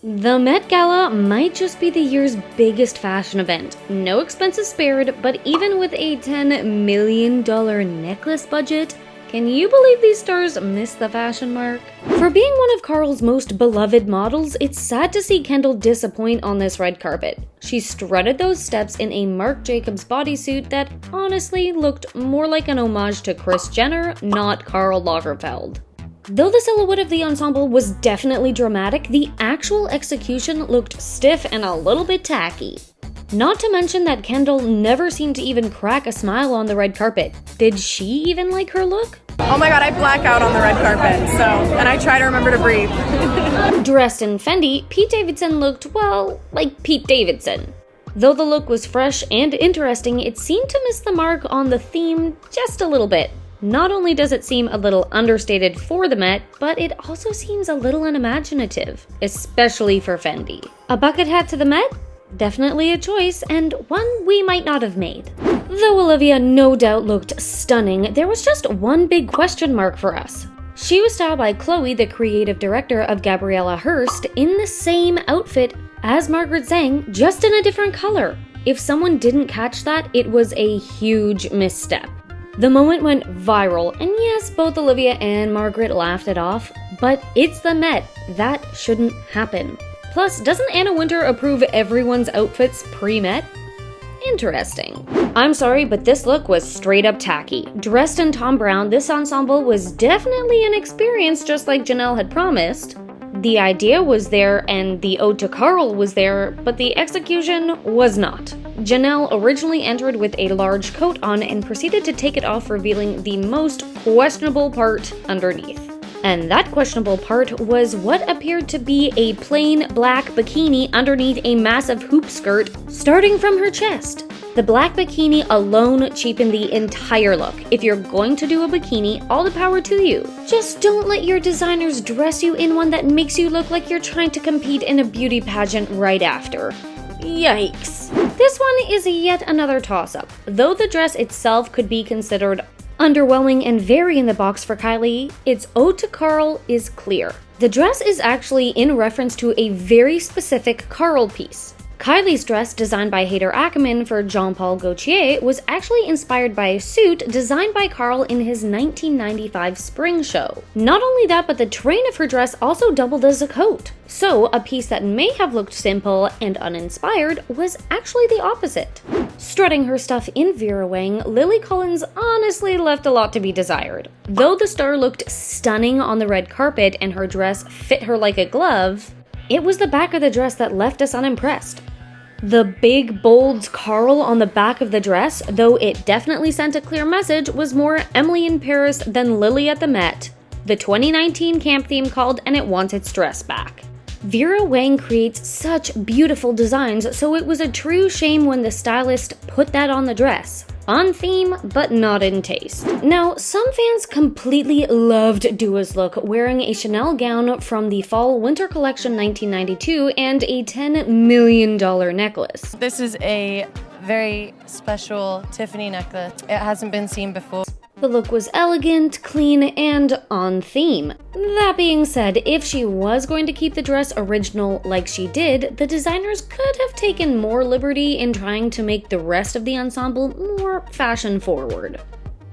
The Met Gala might just be the year's biggest fashion event. No expenses spared, but even with a $10 million necklace budget, can you believe these stars missed the fashion mark? For being one of Karl's most beloved models, it's sad to see Kendall disappoint on this red carpet. She strutted those steps in a Marc Jacobs bodysuit that honestly looked more like an homage to Kris Jenner, not Karl Lagerfeld. Though the silhouette of the ensemble was definitely dramatic, the actual execution looked stiff and a little bit tacky. Not to mention that Kendall never seemed to even crack a smile on the red carpet. Did she even like her look? Oh my god, I black out on the red carpet, and I try to remember to breathe. Dressed in Fendi, Pete Davidson looked, well, like Pete Davidson. Though the look was fresh and interesting, it seemed to miss the mark on the theme just a little bit. Not only does it seem a little understated for the Met, but it also seems a little unimaginative, especially for Fendi. A bucket hat to the Met? Definitely a choice, and one we might not have made. Though Olivia no doubt looked stunning, there was just one big question mark for us. She was styled by Chloe, the creative director of Gabrielle Hearst, in the same outfit as Margaret Zhang, just in a different color. If someone didn't catch that, it was a huge misstep. The moment went viral, and yes, both Olivia and Margaret laughed it off, but it's the Met. That shouldn't happen. Plus, doesn't Anna Wintour approve everyone's outfits pre-Met? Interesting. I'm sorry, but this look was straight up tacky. Dressed in Tom Brown, this ensemble was definitely an experience just like Janelle had promised. The idea was there and the ode to Karl was there, but the execution was not. Janelle originally entered with a large coat on and proceeded to take it off, revealing the most questionable part underneath. And that questionable part was what appeared to be a plain black bikini underneath a massive hoop skirt starting from her chest. The black bikini alone cheapened the entire look. If you're going to do a bikini, all the power to you. Just don't let your designers dress you in one that makes you look like you're trying to compete in a beauty pageant right after. Yikes. This one is yet another toss-up. Though the dress itself could be considered underwhelming and very in the box for Kylie, its ode to Karl is clear. The dress is actually in reference to a very specific Karl piece. Kylie's dress, designed by Haider Ackermann for Jean-Paul Gaultier, was actually inspired by a suit designed by Karl in his 1995 spring show. Not only that, but the train of her dress also doubled as a coat. So, a piece that may have looked simple and uninspired was actually the opposite. Strutting her stuff in Vera Wang, Lily Collins honestly left a lot to be desired. Though the star looked stunning on the red carpet and her dress fit her like a glove, it was the back of the dress that left us unimpressed. The big, bold Karl on the back of the dress, though it definitely sent a clear message, was more Emily in Paris than Lily at the Met. The 2019 camp theme called and it wants its dress back. Vera Wang creates such beautiful designs, so it was a true shame when the stylist put that on the dress. On theme, but not in taste. Now, some fans completely loved Dua's look, wearing a Chanel gown from the Fall/Winter Collection 1992 and a $10 million necklace. This is a very special Tiffany necklace. It hasn't been seen before. The look was elegant, clean, and on theme. That being said, if she was going to keep the dress original like she did, the designers could have taken more liberty in trying to make the rest of the ensemble more fashion forward,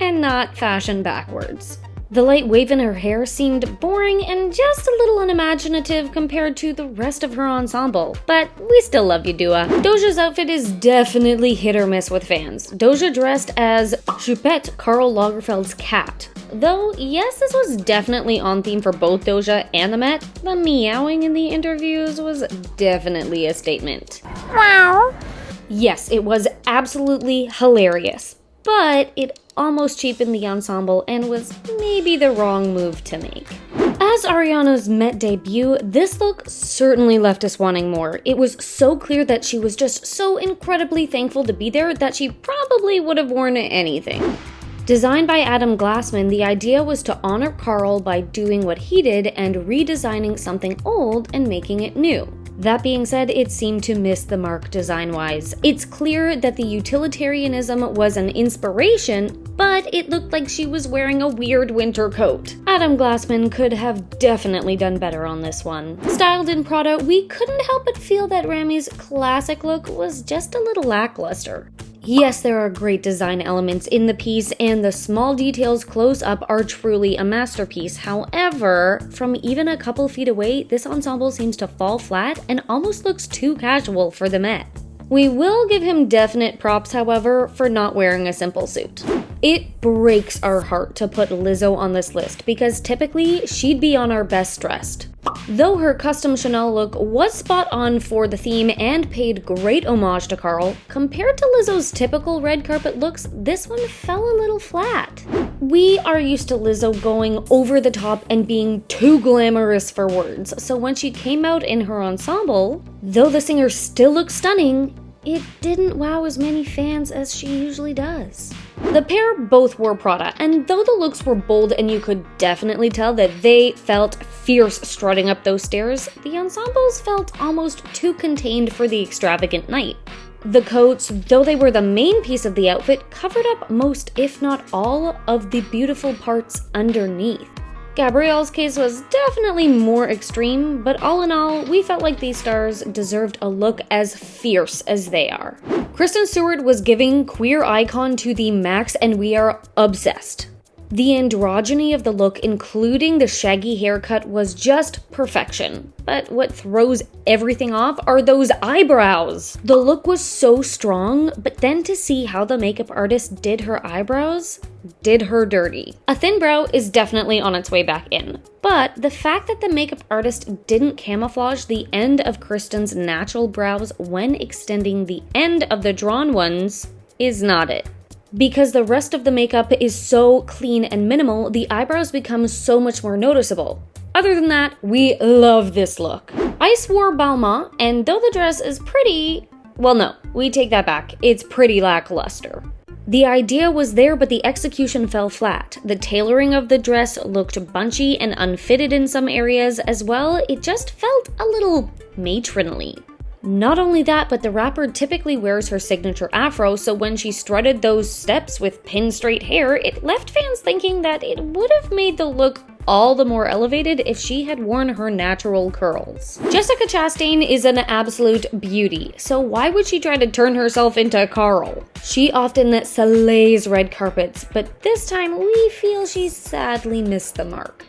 and not fashion backwards. The light wave in her hair seemed boring and just a little unimaginative compared to the rest of her ensemble, but we still love you, Dua. Doja's outfit is definitely hit or miss with fans. Doja dressed as Choupette, Karl Lagerfeld's cat. Though, yes, this was definitely on theme for both Doja and the Met, the meowing in the interviews was definitely a statement. Wow. Yes, it was absolutely hilarious, but it almost cheapened the ensemble and was maybe the wrong move to make. As Ariana's Met debut, this look certainly left us wanting more. It was so clear that she was just so incredibly thankful to be there that she probably would have worn anything. Designed by Adam Glassman, the idea was to honor Karl by doing what he did and redesigning something old and making it new. That being said, it seemed to miss the mark design-wise. It's clear that the utilitarianism was an inspiration, but it looked like she was wearing a weird winter coat. Adam Glassman could have definitely done better on this one. Styled in Prada, we couldn't help but feel that Rami's classic look was just a little lackluster. Yes, there are great design elements in the piece, and the small details close up are truly a masterpiece. However, from even a couple feet away, this ensemble seems to fall flat and almost looks too casual for the Met. We will give him definite props, however, for not wearing a simple suit. It breaks our heart to put Lizzo on this list because typically she'd be on our best dressed. Though her custom Chanel look was spot on for the theme and paid great homage to Karl, compared to Lizzo's typical red carpet looks, this one fell a little flat. We are used to Lizzo going over the top and being too glamorous for words, so when she came out in her ensemble, though the singer still looks stunning, it didn't wow as many fans as she usually does. The pair both wore Prada, and though the looks were bold and you could definitely tell that they felt fierce strutting up those stairs, the ensembles felt almost too contained for the extravagant night. The coats, though they were the main piece of the outfit, covered up most, if not all, of the beautiful parts underneath. Gabrielle's case was definitely more extreme, but all in all, we felt like these stars deserved a look as fierce as they are. Kristen Stewart was giving queer icon to the max, and we are obsessed. The androgyny of the look, including the shaggy haircut, was just perfection. But what throws everything off are those eyebrows. The look was so strong, but then to see how the makeup artist did her eyebrows did her dirty. A thin brow is definitely on its way back in, but the fact that the makeup artist didn't camouflage the end of Kristen's natural brows when extending the end of the drawn ones is not it. Because the rest of the makeup is so clean and minimal, the eyebrows become so much more noticeable. Other than that, we love this look. Ice wore Balmain, and though the dress is pretty, well no, we take that back, it's pretty lackluster. The idea was there, but the execution fell flat. The tailoring of the dress looked bunchy and unfitted in some areas as well. It just felt a little matronly. Not only that, but the rapper typically wears her signature afro, so when she strutted those steps with pin straight hair, it left fans thinking that it would have made the look all the more elevated if she had worn her natural curls. Jessica Chastain is an absolute beauty, so why would she try to turn herself into Karl? She often slays red carpets, but this time we feel she sadly missed the mark.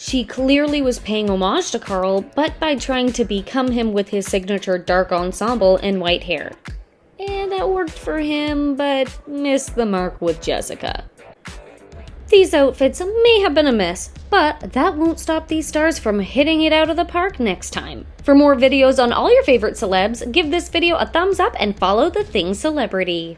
She clearly was paying homage to Karl, but by trying to become him with his signature dark ensemble and white hair. And that worked for him, but missed the mark with Jessica. These outfits may have been a miss, but that won't stop these stars from hitting it out of the park next time. For more videos on all your favorite celebs, give this video a thumbs up and follow The Thing Celebrity.